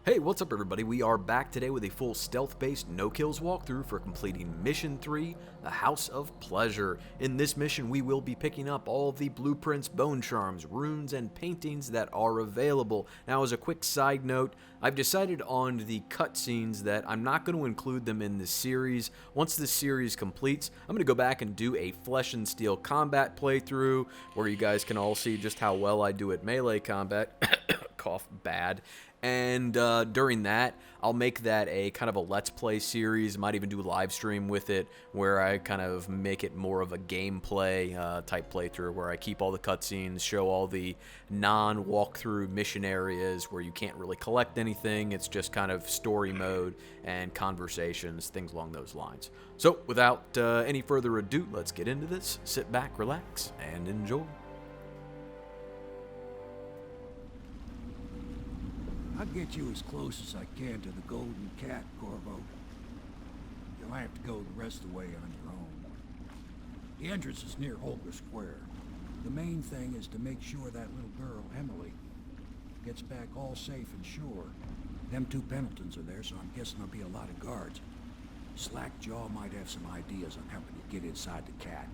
Hey, what's up everybody? We are back today with a full stealth-based no-kills walkthrough for completing Mission 3, the House of Pleasure. In this mission, we will be picking up all of the blueprints, bone charms, runes, and paintings that are available. Now, as a quick side note, I've decided on the cutscenes that I'm not going to include them in this series. Once this series completes, I'm going to go back and do a Flesh and Steel combat playthrough, where you guys can all see just how well I do at melee combat. Cough bad. And during that, I'll make that a kind of a Let's Play series. Might even do a live stream with it, where I kind of make it more of a gameplay type playthrough, where I keep all the cutscenes, show all the non-walkthrough mission areas where you can't really collect anything. It's just kind of story mode and conversations, things along those lines. So, without any further ado, let's get into this. Sit back, relax, and enjoy. I'll get you as close as I can to the Golden Cat, Corvo. You'll have to go the rest of the way on your own. The entrance is near Holger Square. The main thing is to make sure that little girl, Emily, gets back all safe and sure. Them two Pendletons are there, so I'm guessing there'll be a lot of guards. Slackjaw might have some ideas on helping you get inside the cat,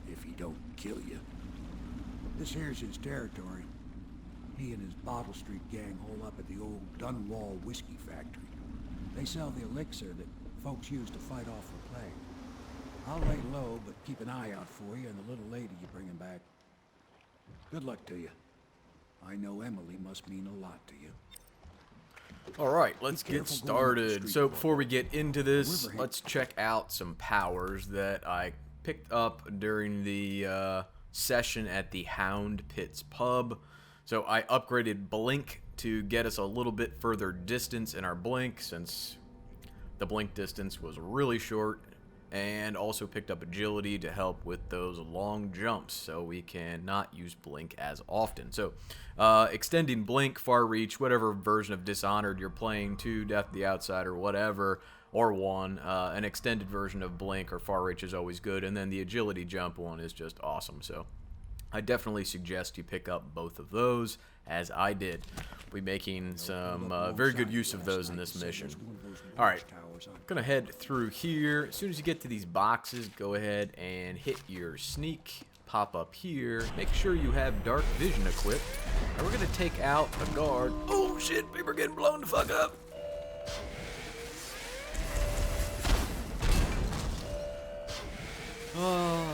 if he don't kill you. This here's his territory. He and his Bottle Street gang hole up at the old Dunwall whiskey factory. They sell the elixir that folks use to fight off the plague. I'll lay low, but keep an eye out for you and the little lady you bring him back. Good luck to you. I know Emily must mean a lot to you. Alright, let's get started. So before we get into this, let's check out some powers that I picked up during the session at the Hound Pits pub. So I upgraded Blink to get us a little bit further distance in our Blink, since the Blink distance was really short, and also picked up Agility to help with those long jumps, so we can not use Blink as often. So extending Blink, Far Reach, whatever version of Dishonored you're playing, 2, Death of the Outsider, whatever, or 1, an extended version of Blink or Far Reach is always good, and then the Agility jump one is just awesome. So I definitely suggest you pick up both of those, as I did. We'll be making some very good use of those in this mission. Alright, gonna head through here. As soon as you get to these boxes, go ahead and hit your sneak. Pop up here. Make sure you have dark vision equipped. And we're gonna take out a guard. Oh shit, people are getting blown the fuck up. Oh,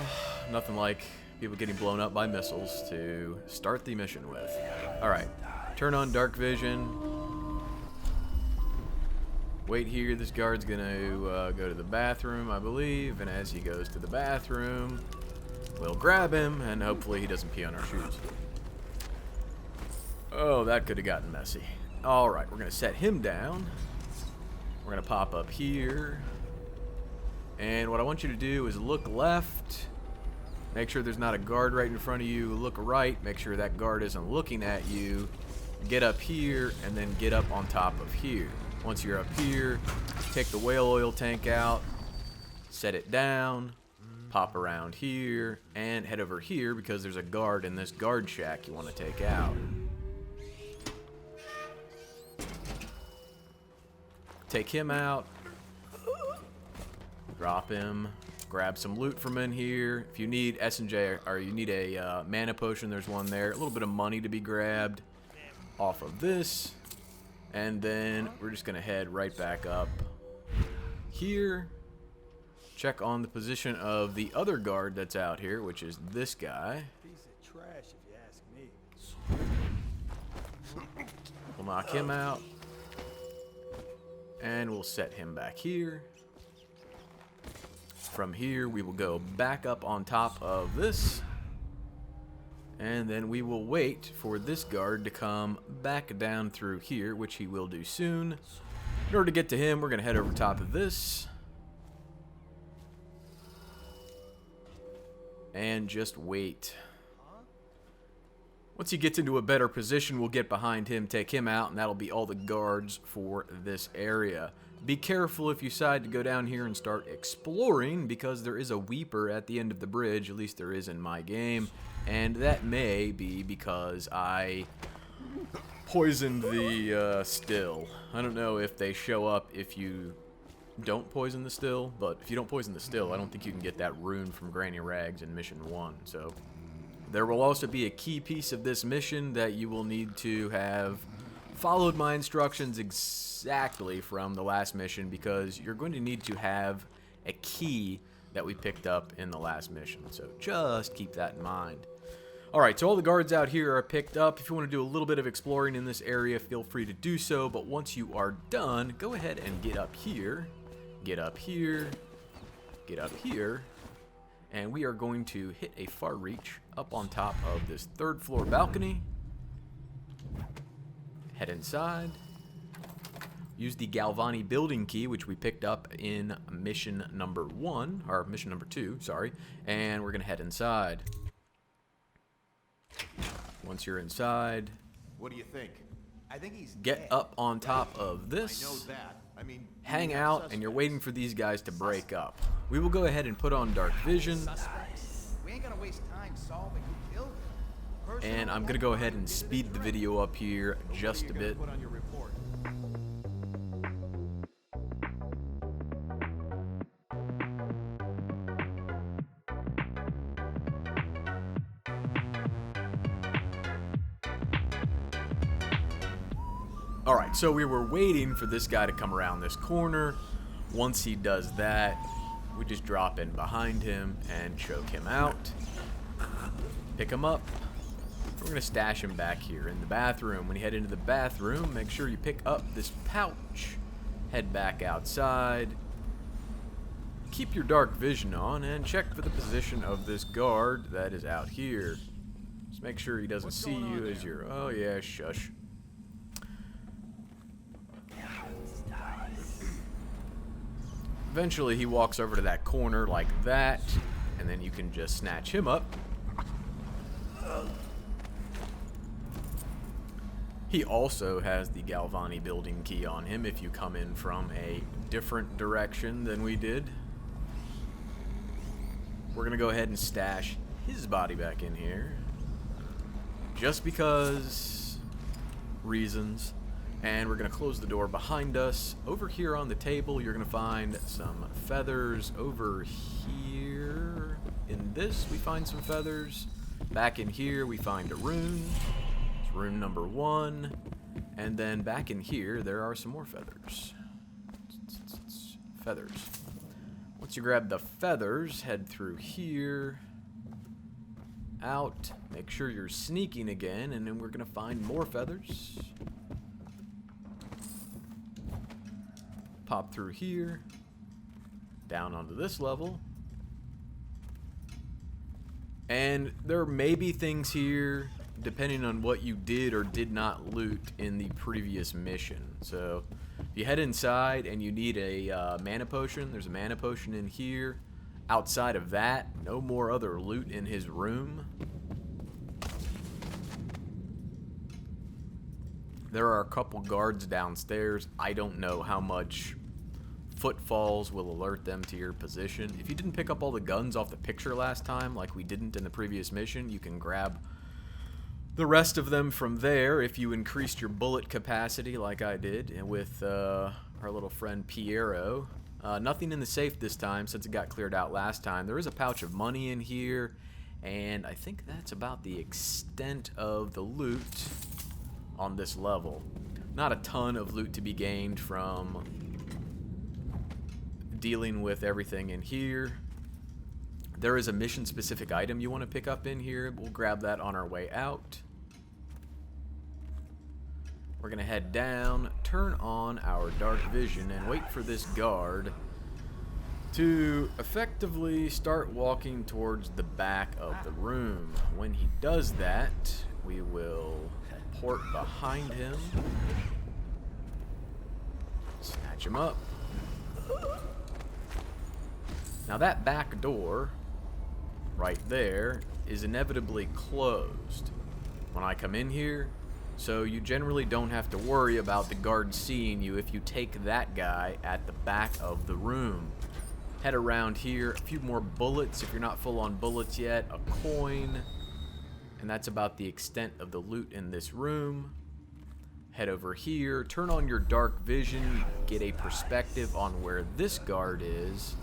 nothing like people getting blown up by missiles to start the mission with. Alright, turn on dark vision. Wait here, this guard's gonna go to the bathroom, I believe, and as he goes to the bathroom, we'll grab him, and hopefully he doesn't pee on our shoes. Oh, that could have gotten messy. Alright, we're gonna set him down. We're gonna pop up here. And what I want you to do is look left. Make sure there's not a guard right in front of you. Look right. Make sure that guard isn't looking at you. Get up here, and then get up on top of here. Once you're up here, take the whale oil tank out, set it down, pop around here, and head over here because there's a guard in this guard shack you want to take out. Take him out. Drop him. Grab some loot from in here. If you need S&J, or you need a mana potion, there's one there. A little bit of money to be grabbed off of this. And then we're just going to head right back up here. Check on the position of the other guard that's out here, which is this guy. Piece of trash, if you ask me. We'll knock him out. And we'll set him back here. From here, we will go back up on top of this. And then we will wait for this guard to come back down through here, which he will do soon. In order to get to him, we're going to head over top of this. And just wait. Once he gets into a better position, we'll get behind him, take him out, and that'll be all the guards for this area. Be careful if you decide to go down here and start exploring, because there is a Weeper at the end of the bridge, at least there is in my game, and that may be because I poisoned the still. I don't know if they show up if you don't poison the still, but if you don't poison the still, I don't think you can get that rune from Granny Rags in Mission 1. So there will also be a key piece of this mission that you will need to have followed my instructions exactly from the last mission, because you're going to need to have a key that we picked up in the last mission. So just keep that in mind. Alright, so all the guards out here are picked up. If you want to do a little bit of exploring in this area, feel free to do so. But once you are done, go ahead and get up here. Get up here. Get up here. And we are going to hit a far reach up on top of this 3rd floor balcony. Head inside. Use the Galvani building key, which we picked up in mission number 1, or mission number 2, sorry. And we're going to head inside. Once you're inside, what do you think? I think he's get dead. up on top of this. I know that. I mean, hang out, and you're waiting for these guys to break up. We will go ahead and put on dark vision. We ain't gonna waste time solving who killed him. And I'm gonna go ahead and speed the video up here just a bit. Put on your report. Alright, so we were waiting for this guy to come around this corner. Once he does that, we just drop in behind him and choke him out. Pick him up. We're going to stash him back here in the bathroom. When you head into the bathroom, make sure you pick up this pouch. Head back outside. Keep your dark vision on and check for the position of this guard that is out here. Just make sure he doesn't see you as you're... Oh yeah, shush. Eventually he walks over to that corner like that, and then you can just snatch him up. He also has the Galvani building key on him if you come in from a different direction than we did. We're gonna go ahead and stash his body back in here. Just because reasons. And we're going to close the door behind us. Over here on the table, you're going to find some feathers. Over here, in this, we find some feathers. Back in here, we find a rune. It's rune number 1. And then back in here, there are some more feathers. Feathers. Once you grab the feathers, head through here. Out. Make sure you're sneaking again, and then we're going to find more feathers. Pop through here, down onto this level, and there may be things here depending on what you did or did not loot in the previous mission. So if you head inside and you need a mana potion, there's a mana potion in here. Outside of that, no more other loot in his room. There are a couple guards downstairs. I don't know how much footfalls will alert them to your position. If you didn't pick up all the guns off the picture last time, like we didn't in the previous mission, you can grab the rest of them from there if you increased your bullet capacity like I did and with our little friend Piero. Nothing in the safe this time since it got cleared out last time. There is a pouch of money in here, and I think that's about the extent of the loot on this level. Not a ton of loot to be gained from dealing with everything in here. There is a mission specific item you want to pick up in here. We'll grab that on our way out. We're gonna head down, turn on our dark vision, and wait for this guard to effectively start walking towards the back of the room. When he does that, we will port behind him, snatch him up. Now that back door right there is inevitably closed when I come in here, so you generally don't have to worry about the guard seeing you if you take that guy at the back of the room. Head around here, a few more bullets if you're not full on bullets yet, a coin, and that's about the extent of the loot in this room. Head over here, turn on your dark vision, get a perspective on where this guard is.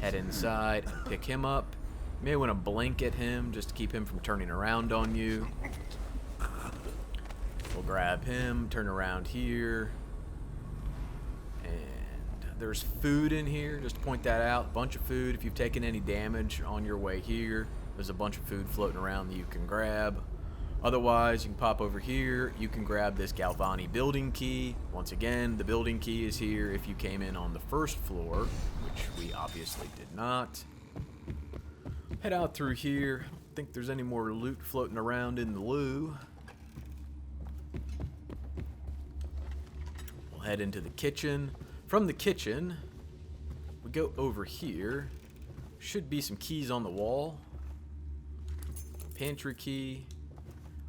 Head inside, pick him up. You may want to blink at him just to keep him from turning around on you. We'll grab him, turn around here. And there's food in here, just to point that out. Bunch of food. If you've taken any damage on your way here, there's a bunch of food floating around that you can grab. Otherwise, you can pop over here. You can grab this Galvani building key. Once again, the building key is here if you came in on the first floor, which we obviously did not. Head out through here. I don't think there's any more loot floating around in the loo. We'll head into the kitchen. From the kitchen, we go over here. Should be some keys on the wall. Pantry key.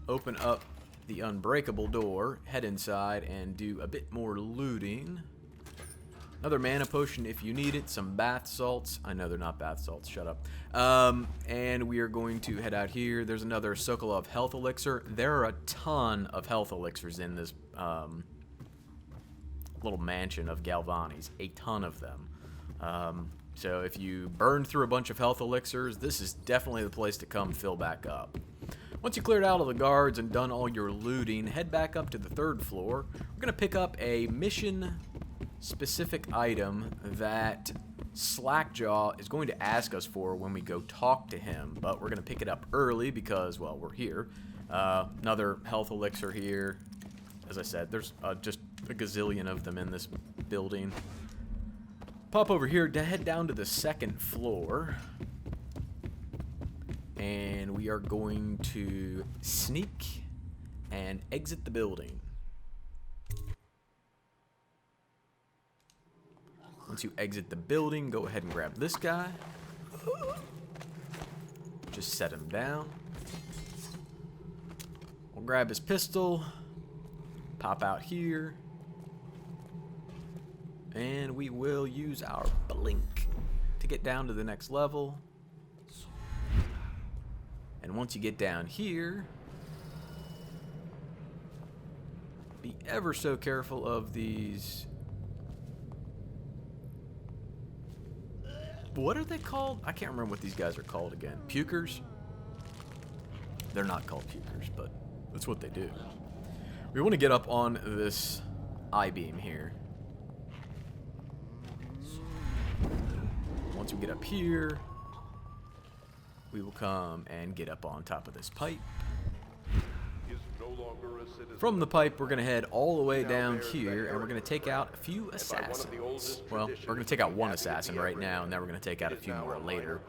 Open up the unbreakable door, head inside, and do a bit more looting. Another mana potion if you need it. Some bath salts. I know they're not bath salts. Shut up. And we are going to head out here. There's another Sokolov health elixir. There are a ton of health elixirs in this little mansion of Galvani's. A ton of them. So if you burn through a bunch of health elixirs, this is definitely the place to come fill back up. Once you cleared out all the guards and done all your looting, head back up to the 3rd floor. We're going to pick up a mission-specific item that Slackjaw is going to ask us for when we go talk to him. But we're going to pick it up early because, well, we're here. Another health elixir here. As I said, there's just a gazillion of them in this building. Pop over here to head down to the 2nd floor. And we are going to sneak and exit the building. Once you exit the building, go ahead and grab this guy. Just set him down. We'll grab his pistol. Pop out here. And we will use our blink to get down to the next level. And once you get down here, be ever so careful of these. What are they called? I can't remember what these guys are called again. Pukers? They're not called pukers, but that's what they do. We want to get up on this I-beam here. Once we get up here, we will come and get up on top of this pipe. From the pipe, we're going to head all the way down here, and we're going to take out a few assassins. Well, we're going to take out one assassin right now, and then we're going to take out a few more later.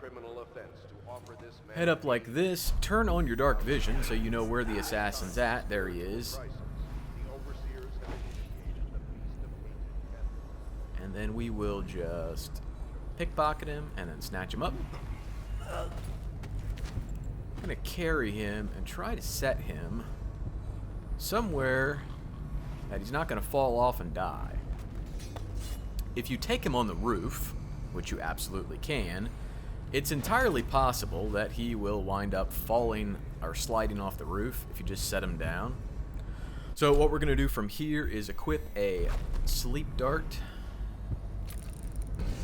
Head up like this, turn on your dark vision so you know where the assassin's at. There he is. And then we will just pickpocket him and then snatch him up. I'm going to carry him and try to set him somewhere that he's not going to fall off and die. If you take him on the roof, which you absolutely can, it's entirely possible that he will wind up falling or sliding off the roof if you just set him down. So what we're going to do from here is equip a sleep dart.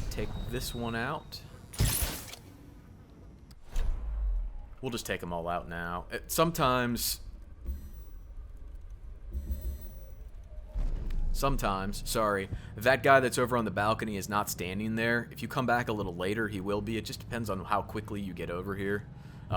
Take this one out. We'll just take them all out now. Sometimes, sorry, that guy that's over on the balcony is not standing there. If you come back a little later, he will be. It just depends on how quickly you get over here.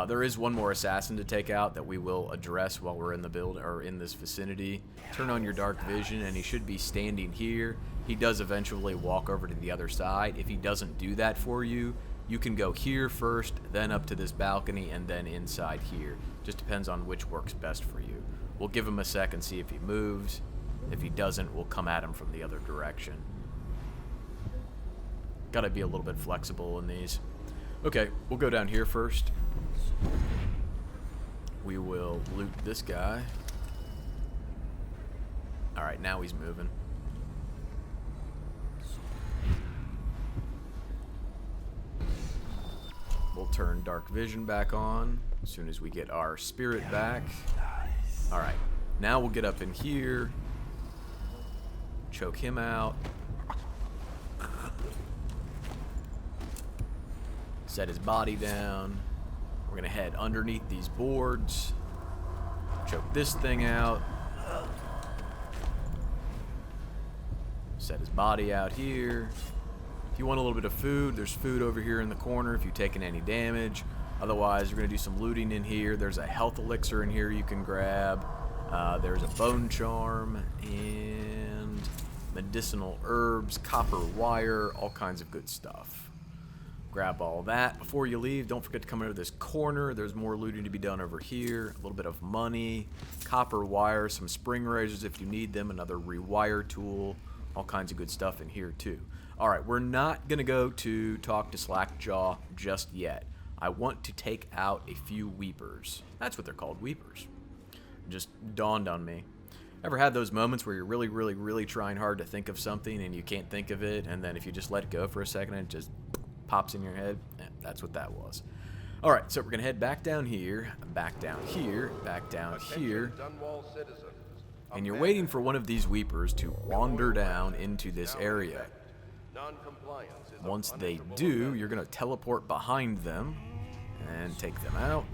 There is one more assassin to take out that we will address while we're in the build or in this vicinity. Turn on your dark vision, and he should be standing here. He does eventually walk over to the other side. If he doesn't do that for you, you can go here first, then up to this balcony, and then inside here. Just depends on which works best for you. We'll give him a sec and see if he moves. If he doesn't, we'll come at him from the other direction. Gotta be a little bit flexible in these. Okay, we'll go down here first. We will loot this guy. Alright, now he's moving. We'll turn dark vision back on. as soon as we get our spirit back. Alright, now we'll get up in here, choke him out, set his body down. We're gonna head underneath these boards, choke this thing out, set his body out here. If you want a little bit of food, there's food over here in the corner if you've taken any damage. Otherwise, you're going to do some looting in here. There's a health elixir in here you can grab. There's a bone charm and medicinal herbs, copper wire, all kinds of good stuff. Grab all that. Before you leave, don't forget to come into this corner. There's more looting to be done over here. A little bit of money, copper wire, some spring razors if you need them, another rewire tool, all kinds of good stuff in here too. Alright, we're not going to go to talk to Slackjaw just yet. I want to take out a few weepers. That's what they're called, weepers. It just dawned on me. Ever had those moments where you're really trying hard to think of something and you can't think of it, and then if you just let it go for a second, it just pops in your head? That's what that was. Alright, so we're going to head back down here, back down here, back down here. And you're waiting for one of these weepers to wander down into this area. Once they do, you're going to teleport behind them and take them out.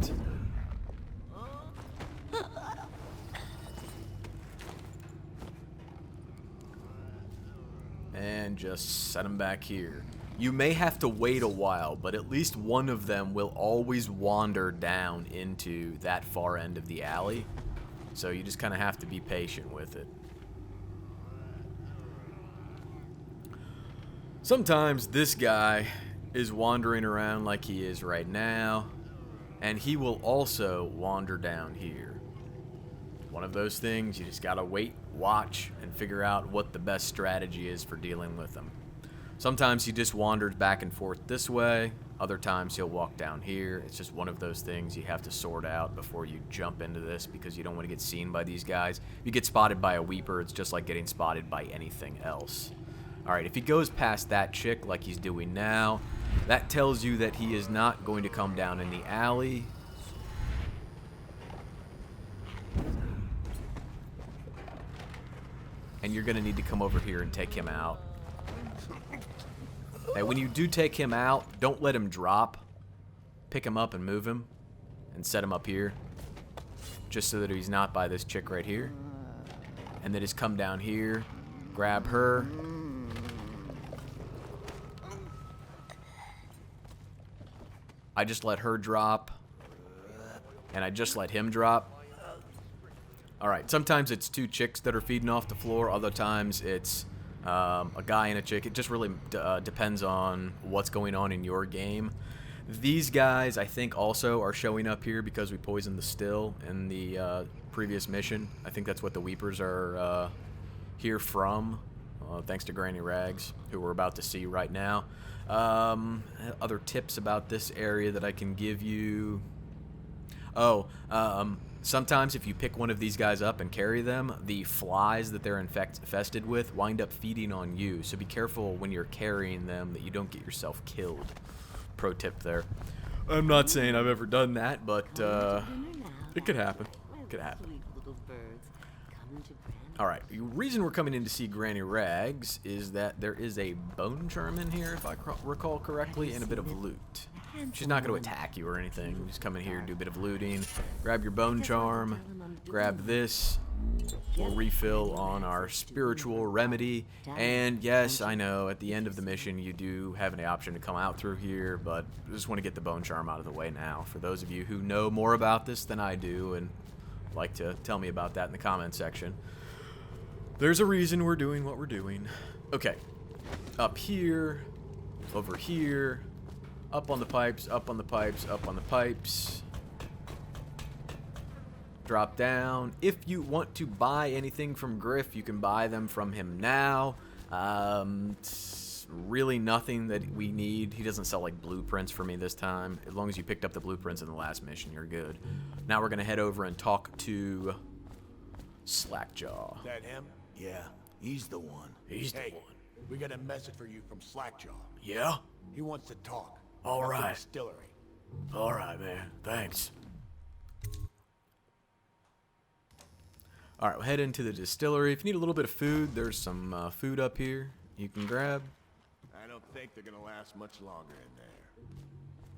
And just set them back here. You may have to wait a while, but at least one of them will always wander down into that far end of the alley. So you just kind of have to be patient with it. Sometimes this guy is wandering around like he is right now, and he will also wander down here. One of those things, you just gotta wait, watch, and figure out what the best strategy is for dealing with them. Sometimes he just wanders back and forth this way, other times he'll walk down here. It's just one of those things you have to sort out before you jump into this because you don't want to get seen by these guys. If you get spotted by a weeper, it's just like getting spotted by anything else. Alright, if he goes past that chick like he's doing now, that tells you that he is not going to come down in the alley. And you're going to need to come over here and take him out. Hey, when you do take him out, don't let him drop. Pick him up and move him. And set him up here. Just so that he's not by this chick right here. And then just come down here. Grab her. I just let her drop. And I just let him drop. Alright, sometimes it's two chicks that are feeding off the floor. Other times it's a guy and a chick. It just really depends on what's going on in your game. These guys, I think, also are showing up here because we poisoned the still in the previous mission. I think that's what the Weepers are here from, thanks to Granny Rags, who we're about to see right now. Other tips about this area that I can give you. Sometimes if you pick one of these guys up and carry them, the flies that they're infested with wind up feeding on you. So be careful when you're carrying them that you don't get yourself killed. Pro tip there. I'm not saying I've ever done that, but it could happen. It could happen. Alright, the reason we're coming in to see Granny Rags is that there is a bone charm in here, if I recall correctly, and a bit of loot. She's not going to attack you or anything. Just come in here and do a bit of looting. Grab your bone charm. Grab this. We'll refill on our spiritual remedy. And yes, I know, at the end of the mission you do have an option to come out through here, but I just want to get the bone charm out of the way now. For those of you who know more about this than I do and like to tell me about that in the comment section, there's a reason we're doing what we're doing. Okay. Up here. Over here. Up on the pipes, up on the pipes, up on the pipes. Drop down. If you want to buy anything from Griff, you can buy them from him now. It's really nothing that we need. He doesn't sell like blueprints for me this time. As long as you picked up the blueprints in the last mission, you're good. Now we're going to head over and talk to Slackjaw. That him? Yeah, he's the one. He's the one. We got a message for you from Slackjaw. Yeah? He wants to talk. All About the right. distillery. All right, man. Thanks. Alright, we'll head into the distillery. If you need a little bit of food, there's some food up here you can grab. I don't think they're gonna last much longer in there.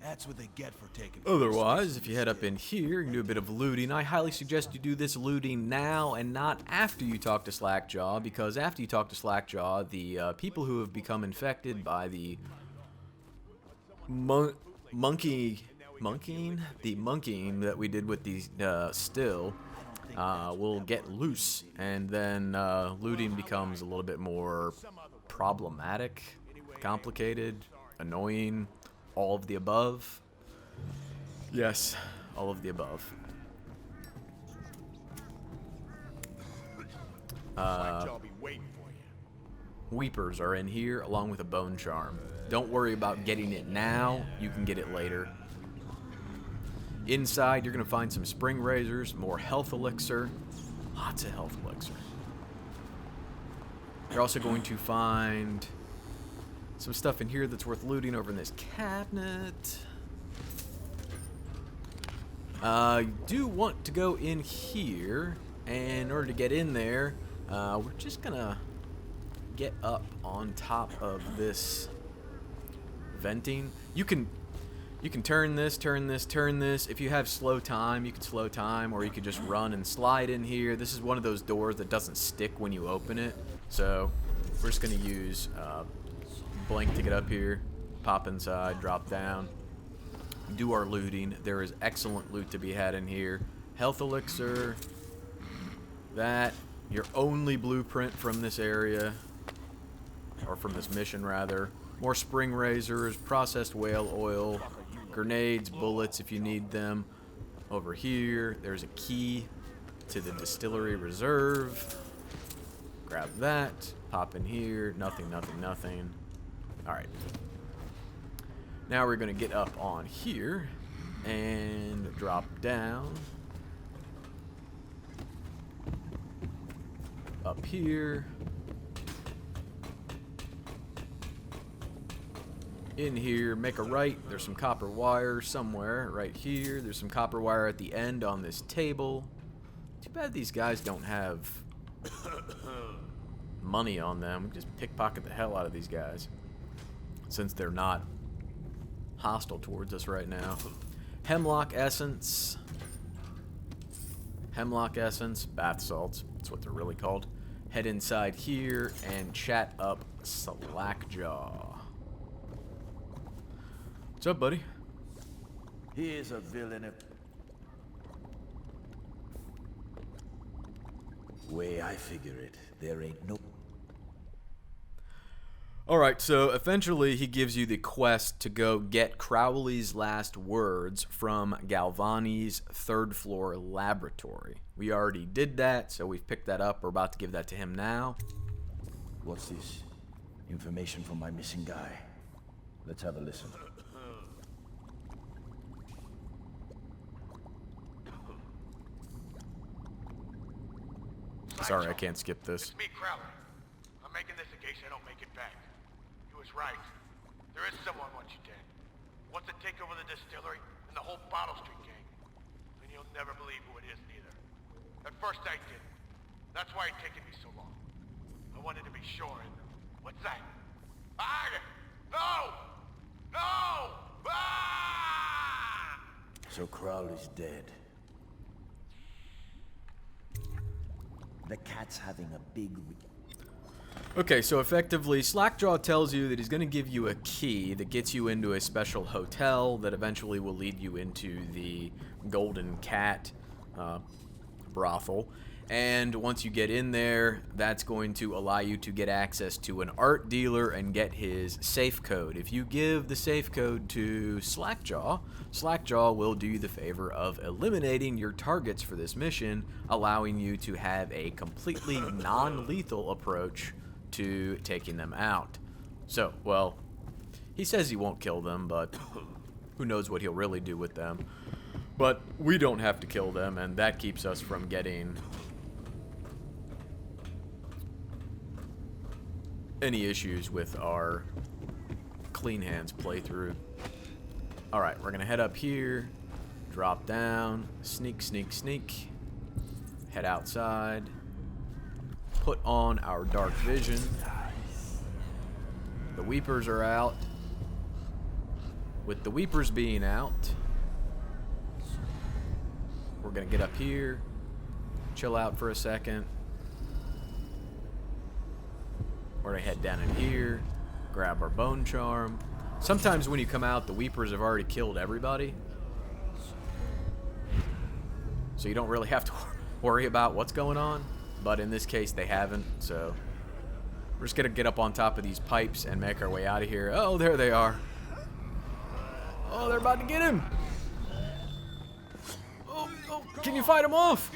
That's what they get for taking. Otherwise, if you head up in here, you can do a bit of looting. I highly suggest you do this looting now and not after you talk to Slackjaw, because after you talk to Slackjaw, the people who have become infected by the monkeying that we did with the still will get loose, and then looting becomes a little bit more problematic, complicated, annoying. All of the above. Yes, all of the above. Slackjaw be waiting for you. Weepers are in here along with a bone charm. Don't worry about getting it now. You can get it later. Inside, you're going to find some spring razors, more health elixir. Lots of health elixir. You're also going to find some stuff in here that's worth looting over in this cabinet. You do want to go in here, and in order to get in there, we're just gonna get up on top of this venting. You can turn this, turn this, turn this. If you have slow time, you can slow time, or you could just run and slide in here. This is one of those doors that doesn't stick when you open it, so we're just gonna use blink to get up here, pop inside, drop down, do our looting. There is excellent loot to be had in here. Health elixir, that, your only blueprint from this area, or from this mission rather. More spring razors, processed whale oil, grenades, bullets if you need them. Over here, there's a key to the distillery reserve. Grab that, pop in here, nothing, nothing, nothing. Alright. Now we're going to get up on here and drop down. Up here. In here, make a right. There's some copper wire somewhere right here. There's some copper wire at the end on this table. Too bad these guys don't have money on them. Just pickpocket the hell out of these guys, since they're not hostile towards us right now. Hemlock essence. Hemlock essence, bath salts, that's what they're really called. Head inside here and chat up Slackjaw. What's up, buddy? He is a villain. Way I figure it, there ain't no... Alright, so eventually he gives you the quest to go get Crowley's last words from Galvani's third floor laboratory. We already did that, so we've picked that up. We're about to give that to him now. What's this? Information from my missing guy. Let's have a listen. Sorry, I can't skip this. It's me, Crowley. I'm making this in case I don't make it back. He was right. There is someone wants you dead. Wants to take over the distillery and the whole Bottle Street gang. And you'll never believe who it is, neither. At first I did. That's why it's taken me so long. I wanted to be sure, and... What's that? No! No! Ah! So Crowley's dead. The cat's having a big... Okay, so effectively, Slackjaw tells you that he's going to give you a key that gets you into a special hotel that eventually will lead you into the Golden Cat brothel. And once you get in there, that's going to allow you to get access to an art dealer and get his safe code. If you give the safe code to Slackjaw, Slackjaw will do you the favor of eliminating your targets for this mission, allowing you to have a completely non-lethal approach to taking them out. So, well, he says he won't kill them, but who knows what he'll really do with them. But we don't have to kill them, and that keeps us from getting any issues with our clean hands playthrough. Alright, we're gonna head up here, drop down, sneak, sneak, sneak, Head outside. Put on our dark vision. The Weepers are out. With the Weepers being out, we're gonna get up here, chill out for a second. We're gonna head down in here, grab our bone charm. Sometimes when you come out, the Weepers have already killed everybody, so you don't really have to worry about what's going on. But in this case, they haven't, so we're just gonna get up on top of these pipes and make our way out of here. Oh, there they are. Oh, they're about to get him. Oh, can you fight him off?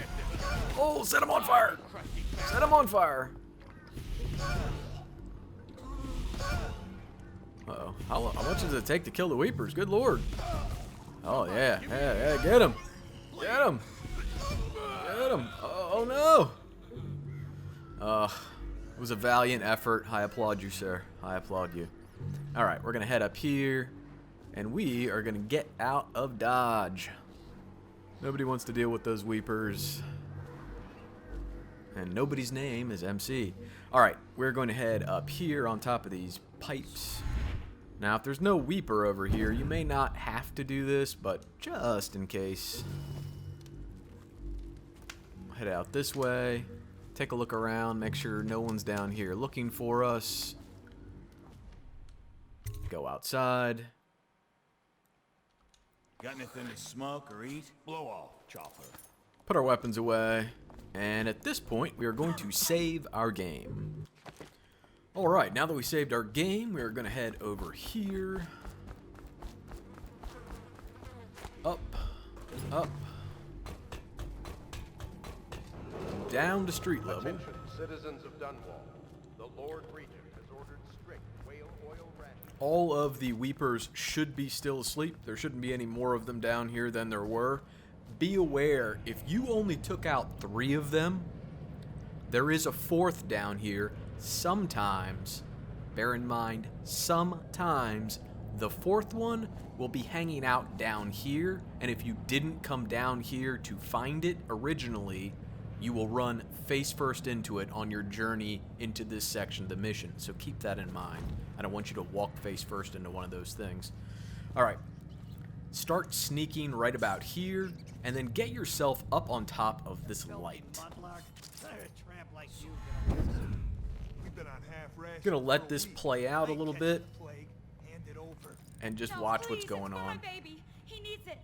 Oh, set him on fire. Set him on fire. Uh-oh. How much does it take to kill the Weepers? Good lord. Oh, yeah. Yeah, get him. Get him. Get him. Oh, no. It was a valiant effort. I applaud you, sir. I applaud you. All right, we're going to head up here. And we are going to get out of Dodge. Nobody wants to deal with those Weepers. And nobody's name is MC. Alright, we're going to head up here on top of these pipes. Now, if there's no Weeper over here, you may not have to do this, but just in case. Head out this way. Take a look around. Make sure no one's down here looking for us. Go outside. Got anything to smoke or eat? Blow off, chopper. Put our weapons away. And at this point, we are going to save our game. Alright, now that we saved our game, we are going to head over here. Up. Up. Down to street level. Attention, citizens of Dunwall. The Lord Regent has ordered strict whale oil rations. All of the Weepers should be still asleep. There shouldn't be any more of them down here than there were. Be aware, if you only took out 3 of them, there is a 4th down here. Sometimes, bear in mind, sometimes the 4th one will be hanging out down here, and if you didn't come down here to find it originally, you will run face first into it on your journey into this section of the mission. So keep that in mind. I don't want you to walk face first into one of those things. Alright. Start sneaking right about here, and then get yourself up on top of this light. Gonna let this play out a little bit, and just watch what's going on. My baby. He needs it.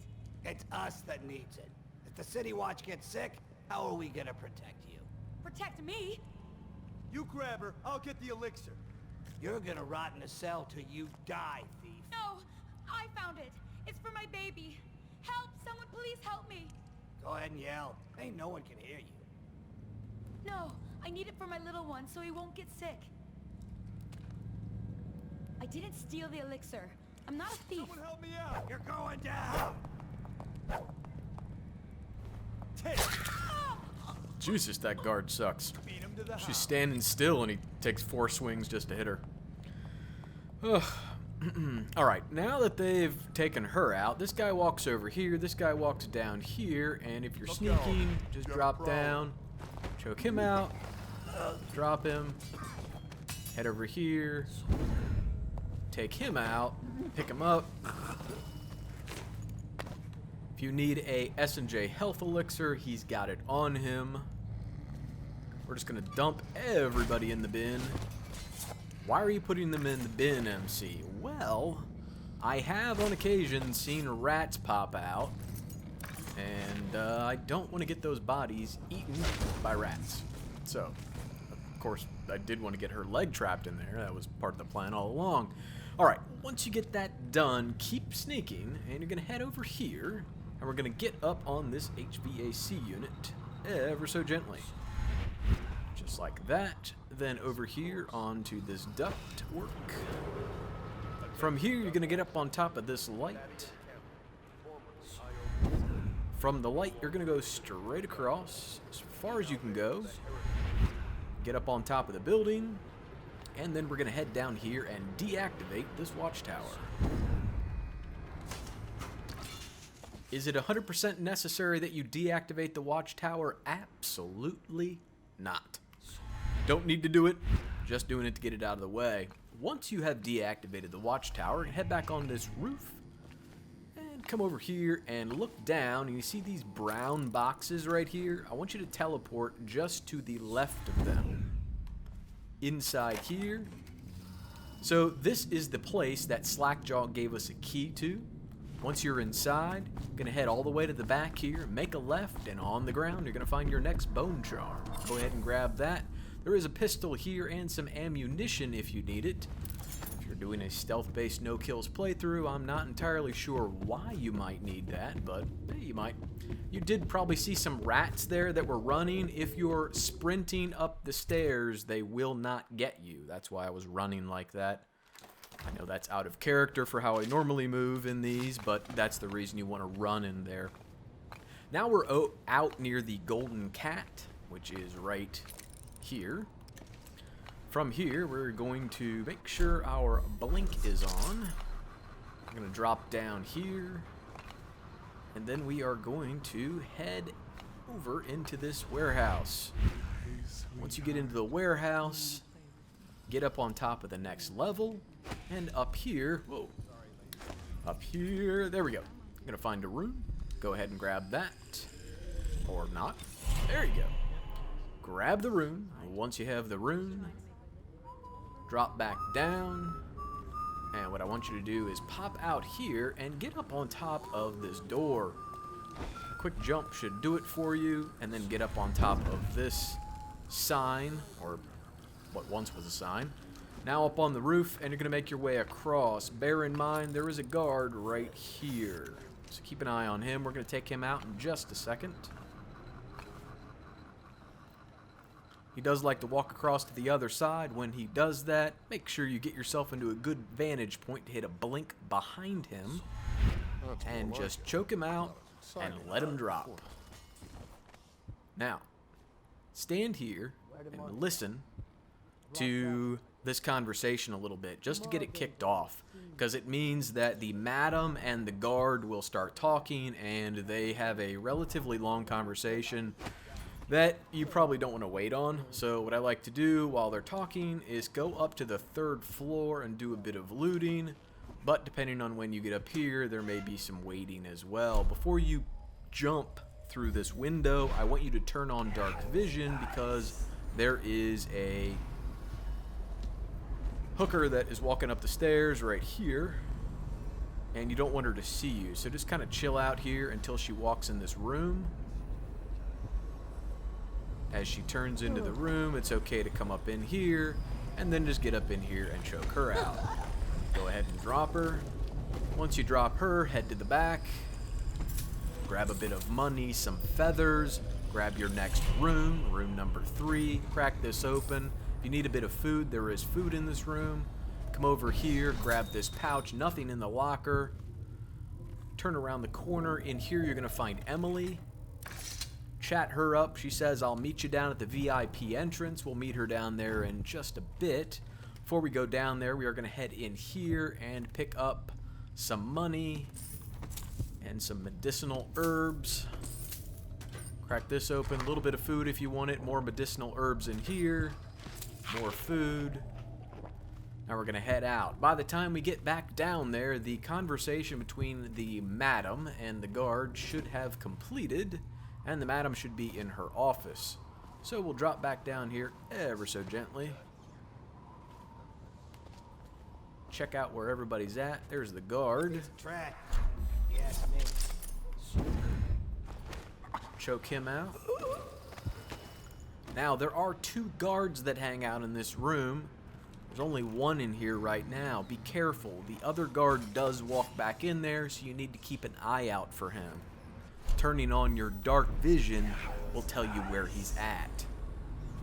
It's us that needs it. If the City Watch gets sick, how are we gonna protect you? Protect me? You grab her, I'll get the elixir. You're gonna rot in a cell till you die, thief. No, I found it. It's for my baby. Help! Someone please help me. Go ahead and yell. Ain't no one can hear you. No, I need it for my little one so he won't get sick. I didn't steal the elixir. I'm not a thief. Someone help me out. You're going down! Take. Jesus, that guard sucks. Beat him to the She's house. standing still, and he takes 4 swings just to hit her. Alright, now that they've taken her out, this guy walks over here, this guy walks down here, and if you're sneaking, just drop down, choke him out, drop him, head over here, take him out, pick him up. If you need a S&J health elixir, he's got it on him. We're just gonna dump everybody in the bin. Why are you putting them in the bin, MC? Well, I have on occasion seen rats pop out, and I don't want to get those bodies eaten by rats. So, of course, I did want to get her leg trapped in there. That was part of the plan all along. Alright, once you get that done, keep sneaking, and you're going to head over here, and we're going to get up on this HVAC unit ever so gently. Just like that. Then over here onto this duct work. From here, you're going to get up on top of this light. From the light, you're going to go straight across as far as you can go. Get up on top of the building. And then we're going to head down here and deactivate this watchtower. Is it 100% necessary that you deactivate the watchtower? Absolutely not. Don't need to do it, just doing it to get it out of the way. Once you have deactivated the watchtower, head back on this roof and come over here and look down, and you see these brown boxes right here? I want you to teleport just to the left of them. Inside here. So this is the place that Slackjaw gave us a key to. Once you're inside, you're going to head all the way to the back here, make a left, and on the ground you're going to find your next bone charm. Go ahead and grab that. There is a pistol here and some ammunition if you need it. If you're doing a stealth-based no-kills playthrough, I'm not entirely sure why you might need that, but you might. You did probably see some rats there that were running. If you're sprinting up the stairs, they will not get you. That's why I was running like that. I know that's out of character for how I normally move in these, but that's the reason you want to run in there. Now we're out near the Golden Cat, which is right here. From here, we're going to make sure our blink is on. I'm going to drop down here. And then we are going to head over into this warehouse. Once you get into the warehouse, get up on top of the next level. And up here, whoa, up here, there we go. I'm going to find a room. Go ahead and grab that. Or not. There you go. Grab the rune. Once you have the rune, drop back down. And what I want you to do is pop out here and get up on top of this door. A quick jump should do it for you. And then get up on top of this sign, or what once was a sign. Now up on the roof, and you're going to make your way across. Bear in mind, there is a guard right here. So keep an eye on him. We're going to take him out in just a second. He does like to walk across to the other side. When he does that, make sure you get yourself into a good vantage point to hit a blink behind him. And just choke him out and let him drop. Now, stand here and listen to this conversation a little bit, just to get it kicked off, because it means that the madam and the guard will start talking, and they have a relatively long conversation that you probably don't want to wait on. So what I like to do while they're talking is go up to the 3rd floor and do a bit of looting, but depending on when you get up here, there may be some waiting as well. Before you jump through this window, I want you to turn on dark vision, because there is a hooker that is walking up the stairs right here, and you don't want her to see you. So just kind of chill out here until she walks in this room. As she turns into the room, it's okay to come up in here, and then just get up in here and choke her out. Go ahead and drop her. Once you drop her, head to the back. Grab a bit of money, some feathers. Grab your next room, room number 3. Crack this open. If you need a bit of food, there is food in this room. Come over here, grab this pouch, nothing in the locker. Turn around the corner. In here, you're going to find Emily. Chat her up. She says, I'll meet you down at the VIP entrance. We'll meet her down there in just a bit. Before we go down there, we are going to head in here and pick up some money and some medicinal herbs. Crack this open. A little bit of food if you want it. More medicinal herbs in here. More food. Now we're going to head out. By the time we get back down there, the conversation between the madam and the guard should have completed, and the madam should be in her office. So we'll drop back down here ever so gently. Check out where everybody's at. There's the guard. It's a track. Yes, me. Choke him out. Now, there are 2 guards that hang out in this room. There's only one in here right now. Be careful. The other guard does walk back in there, so you need to keep an eye out for him. Turning on your dark vision will tell you where he's at.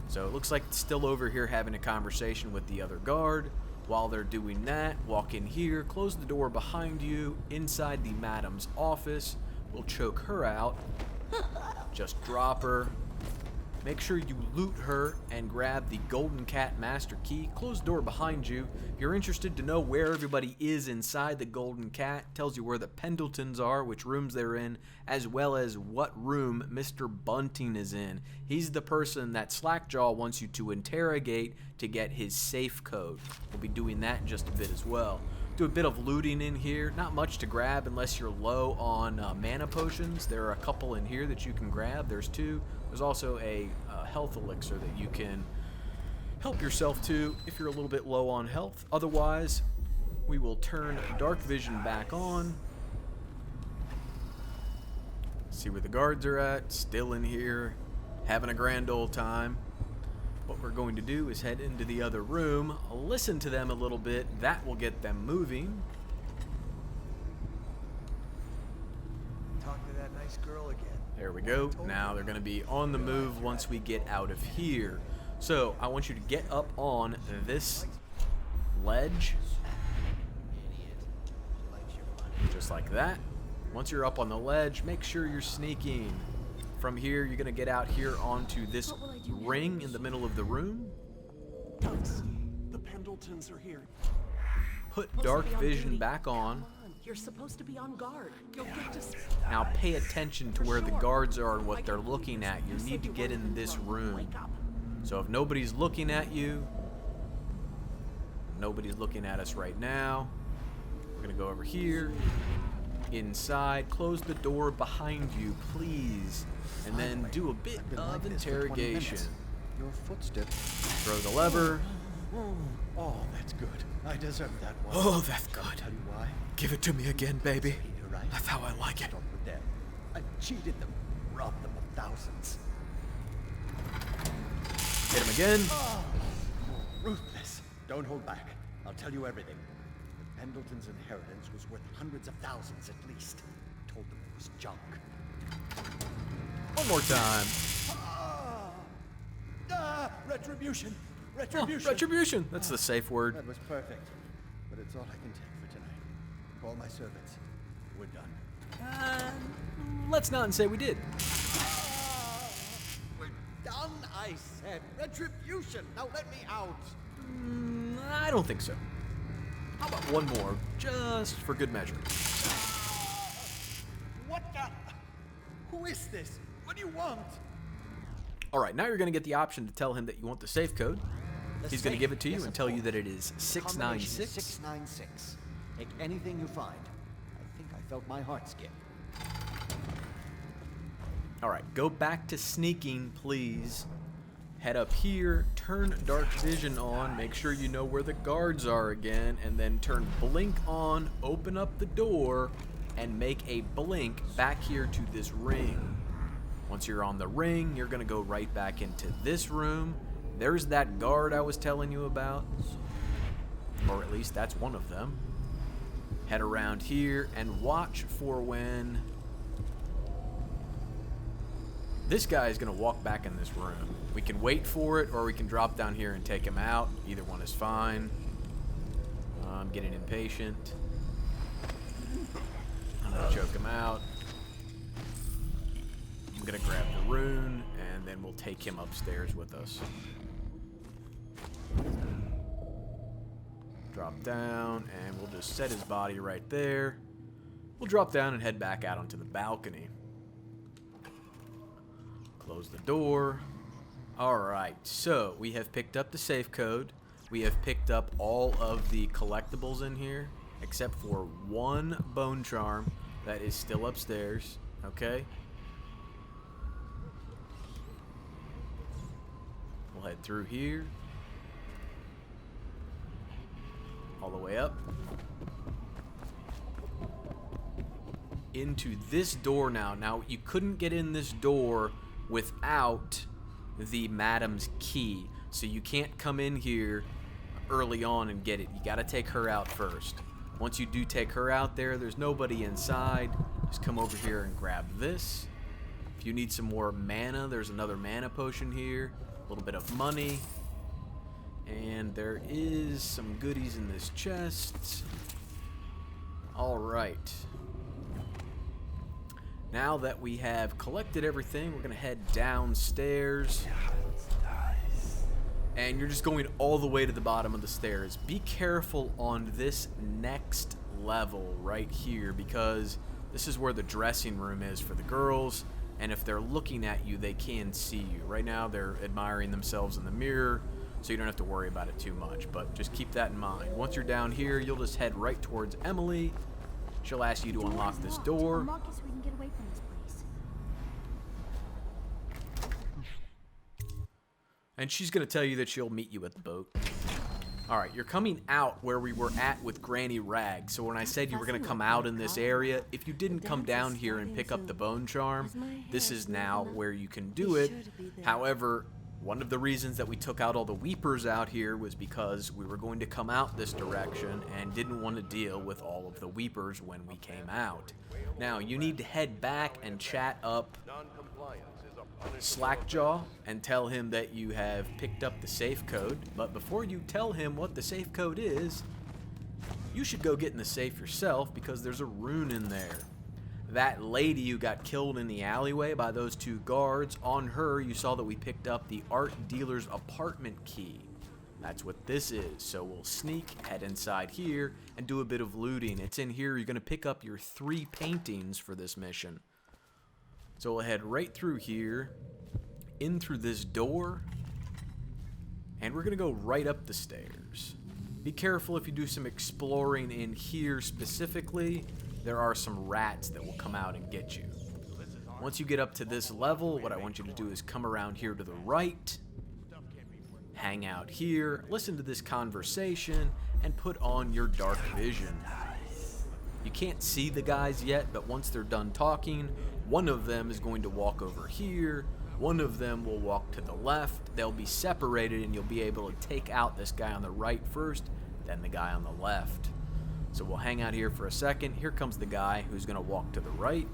So it looks like it's still over here having a conversation with the other guard. While they're doing that, walk in here, close the door behind you, inside the madam's office. We'll choke her out. Just drop her. Make sure you loot her and grab the Golden Cat Master Key. Close the door behind you. If you're interested to know where everybody is inside the Golden Cat, tells you where the Pendletons are, which rooms they're in, as well as what room Mr. Bunting is in. He's the person that Slackjaw wants you to interrogate to get his safe code. We'll be doing that in just a bit as well. Do a bit of looting in here. Not much to grab unless you're low on mana potions. There are a couple in here that you can grab. There's 2. There's also a health elixir that you can help yourself to if you're a little bit low on health. Otherwise, we will turn dark vision back on. See where the guards are at. Still in here, having a grand old time. What we're going to do is head into the other room, listen to them a little bit. That will get them moving. Talk to that nice girl again. There we go. Now they're going to be on the move once we get out of here. So I want you to get up on this ledge. Just like that. Once you're up on the ledge, make sure you're sneaking. From here, you're going to get out here onto this ring in the middle of the room. The Pendletons are here. Put dark vision back on. You're supposed to be on guard. You'll get to... Now pay attention to where the guards are and what they're looking at. You need to get in this room. So if nobody's looking at you, nobody's looking at us right now. We're going to go over here. Inside, close the door behind you, please, and then do a bit of interrogation. Your footsteps. Throw the lever. Oh, that's good. I deserve that one. Oh, that's good. Tell you why? Give it to me again, baby. You're right. That's how I like it. Stop with them. I cheated them, robbed them of thousands. Hit him again. Oh, ruthless. Don't hold back. I'll tell you everything. Pendleton's inheritance was worth hundreds of thousands at least. Told them it was junk. One more time. Retribution! Oh, Retribution! retribution. That's the safe word. That was perfect. But it's all I can take for tonight. Call my servants. We're done. Let's not say we did. We're done, I said. Retribution! Now let me out! I don't think so. How about one more, just for good measure? What the? Who is this? What do you want? All right, now you're going to get the option to tell him that you want the safe code. He's going to give it to you and tell you that it is 696. 696. Take anything you find. I think I felt my heart skip. All right, go back to sneaking, please. Head up here, turn dark vision on, make sure you know where the guards are again, and then turn blink on, open up the door, and make a blink back here to this ring. Once you're on the ring, you're going to go right back into this room. There's that guard I was telling you about, or at least that's one of them. Head around here and watch for when this guy is going to walk back in this room. We can wait for it, or we can drop down here and take him out. Either one is fine. I'm getting impatient. I'm going to choke him out. I'm going to grab the rune, and then we'll take him upstairs with us. Drop down, and we'll just set his body right there. We'll drop down and head back out onto the balcony. Close the door. Alright, so we have picked up the safe code. We have picked up all of the collectibles in here, except for one bone charm that is still upstairs. Okay? We'll head through here. All the way up. Into this door now. Now, you couldn't get in this door without the madam's key, so you can't come in here early on and get it. You got to take her out first. Once you do take her out there's nobody inside. Just come over here and grab this. If you need some more mana, there's another mana potion here, a little bit of money, and there is some goodies in this chest. All right, Now that we have collected everything, we're going to head downstairs. And you're just going all the way to the bottom of the stairs. Be careful on this next level right here, because this is where the dressing room is for the girls. And if they're looking at you, they can see you. Right now, they're admiring themselves in the mirror, so you don't have to worry about it too much. But just keep that in mind. Once you're down here, you'll just head right towards Emily. She'll ask you to unlock this door. Unlock it so we can get away from this place. And she's going to tell you that she'll meet you at the boat. Alright, you're coming out where we were at with Granny Rag. So when I said you were going to come out in this area, if you didn't come down here and pick up the bone charm, this is now where you can do it. However, one of the reasons that we took out all the weepers out here was because we were going to come out this direction and didn't want to deal with all of the weepers when we came out. Now, you need to head back and chat up Slackjaw and tell him that you have picked up the safe code. But before you tell him what the safe code is, you should go get in the safe yourself, because there's a rune in there. That lady who got killed in the alleyway by those two guards, on her you saw that we picked up the art dealer's apartment key. That's what this is. So we'll sneak, head inside here, and do a bit of looting. It's in here. You're going to pick up your 3 paintings for this mission. So we'll head right through here, in through this door, and we're going to go right up the stairs. Be careful if you do some exploring in here specifically. There are some rats that will come out and get you. Once you get up to this level, what I want you to do is come around here to the right, hang out here, listen to this conversation, and put on your dark vision. You can't see the guys yet, but once they're done talking, one of them is going to walk over here, one of them will walk to the left. They'll be separated, and you'll be able to take out this guy on the right first, then the guy on the left. So we'll hang out here for a second. Here comes the guy who's going to walk to the right,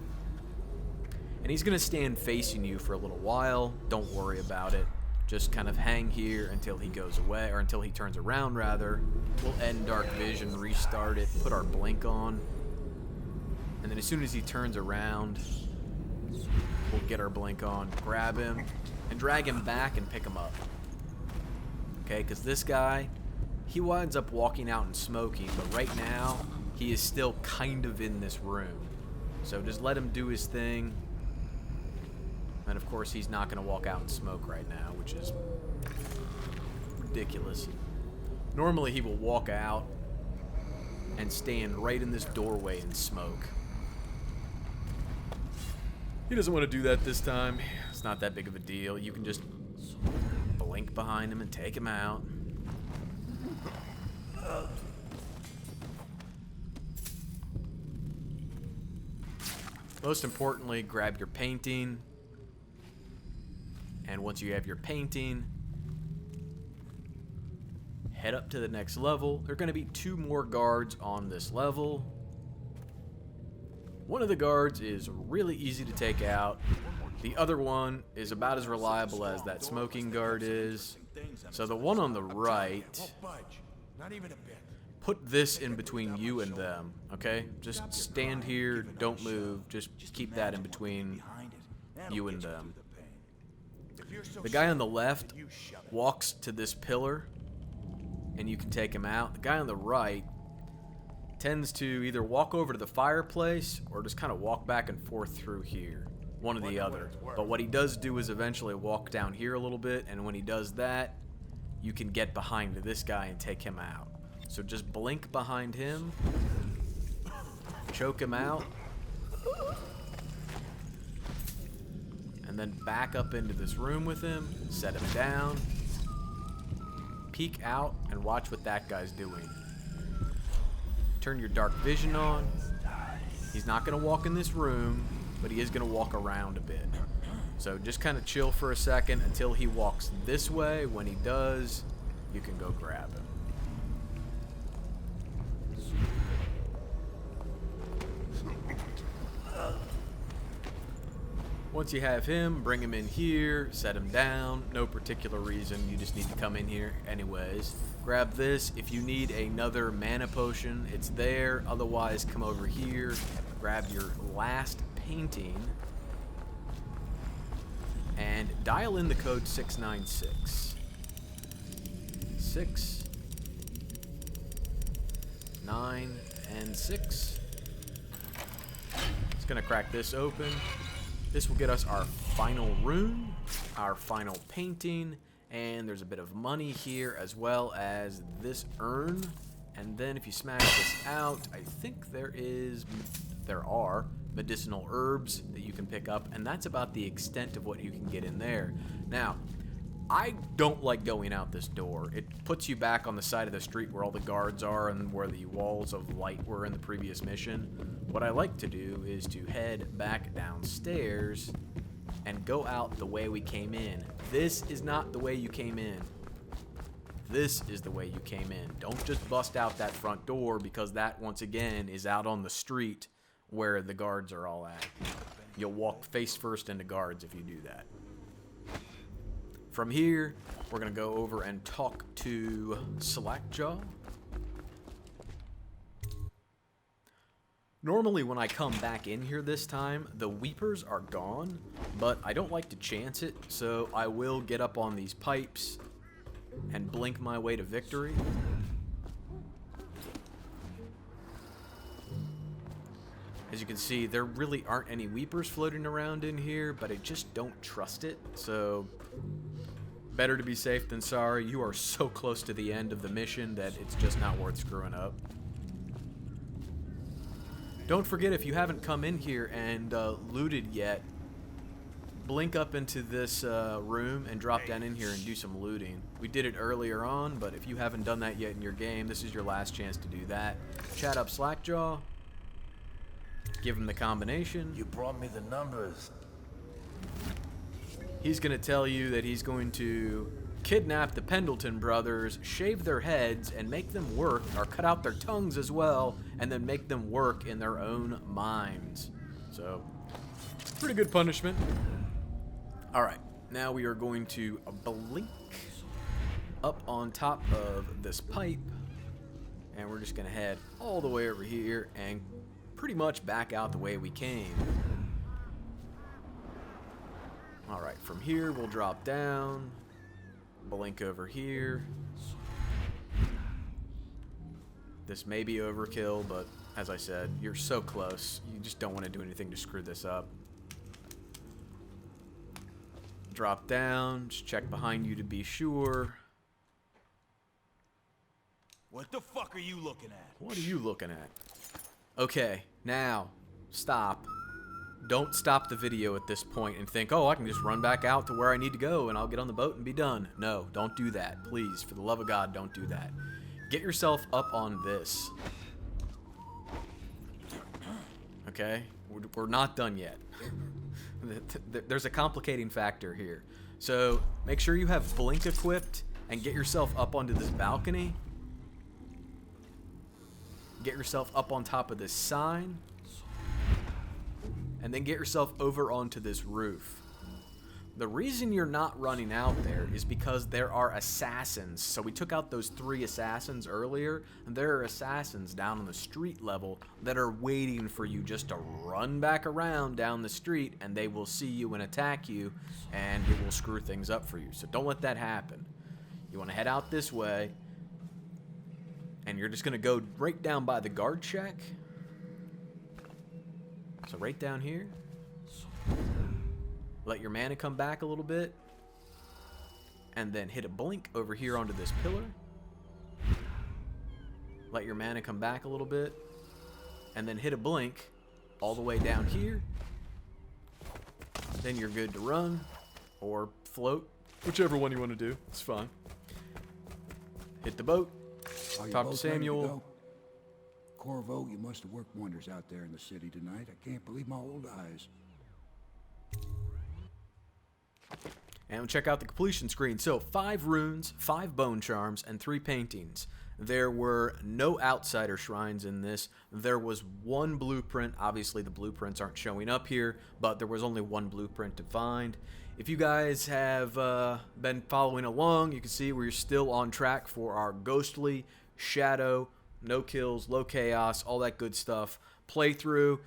and he's going to stand facing you for a little while. Don't worry about it. Just kind of hang here until he goes away, or until he turns around, rather. We'll end dark vision, restart it, put our blink on, and then as soon as he turns around, we'll get our blink on, grab him, and drag him back and pick him up. Okay, because this guy, he winds up walking out and smoking, but right now, he is still kind of in this room. So just let him do his thing. And of course, he's not going to walk out and smoke right now, which is ridiculous. Normally, he will walk out and stand right in this doorway and smoke. He doesn't want to do that this time. It's not that big of a deal. You can just blink behind him and take him out. Most importantly, grab your painting. And once you have your painting, head up to the next level. There are going to be 2 more guards on this level. One of the guards is really easy to take out. The other one is about as reliable as that smoking guard is. So the one on the right, put this in between you and them, okay? Just stand here, don't move, just keep that in between you and them. The guy on the left walks to this pillar, and you can take him out. The guy on the right tends to either walk over to the fireplace or just kind of walk back and forth through here. One or the other. But what he does do is eventually walk down here a little bit, and when he does that, you can get behind this guy and take him out. So just blink behind him, choke him out, and then back up into this room with him, set him down, peek out, and watch what that guy's doing. Turn your dark vision on. He's not going to walk in this room, but he is going to walk around a bit. So just kind of chill for a second until he walks this way. When he does, you can go grab him. Once you have him, bring him in here, set him down. No particular reason, you just need to come in here anyways. Grab this. If you need another mana potion, it's there. Otherwise, come over here, grab your last painting and dial in the code 696. 6, 9, and 6. It's gonna crack this open. This will get us our final rune, our final painting, and there's a bit of money here as well as this urn. And then if you smash this out, I think there are medicinal herbs that you can pick up, and that's about the extent of what you can get in there. Now, I don't like going out this door. It puts you back on the side of the street where all the guards are and where the walls of light were in the previous mission. What I like to do is to head back downstairs and go out the way we came in. This is not the way you came in. This is the way you came in. Don't just bust out that front door, because that, once again, is out on the street where the guards are all at. You'll walk face first into guards if you do that. From here, we're going to go over and talk to Slackjaw. Normally when I come back in here this time, the Weepers are gone, but I don't like to chance it, so I will get up on these pipes and blink my way to victory. As you can see, there really aren't any Weepers floating around in here, but I just don't trust it, so better to be safe than sorry. You are so close to the end of the mission that it's just not worth screwing up. Don't forget, if you haven't come in here and looted yet, blink up into this room and drop down in here and do some looting. We did it earlier on, but if you haven't done that yet in your game, this is your last chance to do that. Chat up Slackjaw. Give him the combination. You brought me the numbers. He's going to tell you that he's going to kidnap the Pendleton brothers, shave their heads, and make them work, or cut out their tongues as well, and then make them work in their own mines. So, pretty good punishment. Alright, now we are going to blink up on top of this pipe, and we're just going to head all the way over here and pretty much back out the way we came. Alright, from here we'll drop down, blink over here. This may be overkill, but as I said, you're so close. You just don't want to do anything to screw this up. Drop down, just check behind you to be sure. What the fuck are you looking at? What are you looking at? Okay, now, stop. Don't stop the video at this point and think, oh, I can just run back out to where I need to go and I'll get on the boat and be done. No, don't do that. Please, for the love of God, don't do that. Get yourself up on this. Okay? We're not done yet. There's a complicating factor here. So, make sure you have blink equipped and get yourself up onto this balcony. Get yourself up on top of this sign. And then get yourself over onto this roof. The reason you're not running out there is because there are assassins. So we took out those 3 assassins earlier, and there are assassins down on the street level that are waiting for you just to run back around down the street, and they will see you and attack you, and it will screw things up for you. So don't let that happen. You want to head out this way, and you're just going to go right down by the guard shack. So right down here, let your mana come back a little bit, and then hit a blink over here onto this pillar. Let your mana come back a little bit, and then hit a blink all the way down here. Then you're good to run, or float, whichever one you want to do, it's fine. Hit the boat, talk to Samuel. Corvo, you must have worked wonders out there in the city tonight. I can't believe my old eyes. And check out the completion screen. So 5 runes, 5 bone charms, and 3 paintings. There were no outsider shrines in this. There was 1 blueprint. Obviously the blueprints aren't showing up here, but there was only 1 blueprint to find. If you guys have been following along, you can see we're still on track for our ghostly, shadow, no kills, low chaos, all that good stuff playthrough.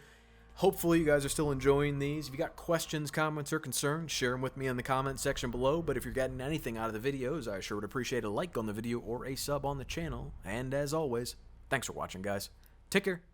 Hopefully you guys are still enjoying these. If you got questions, comments, or concerns, share them with me in the comment section below. But if you're getting anything out of the videos, I sure would appreciate a like on the video or a sub on the channel. And as always, thanks for watching, guys. Take care.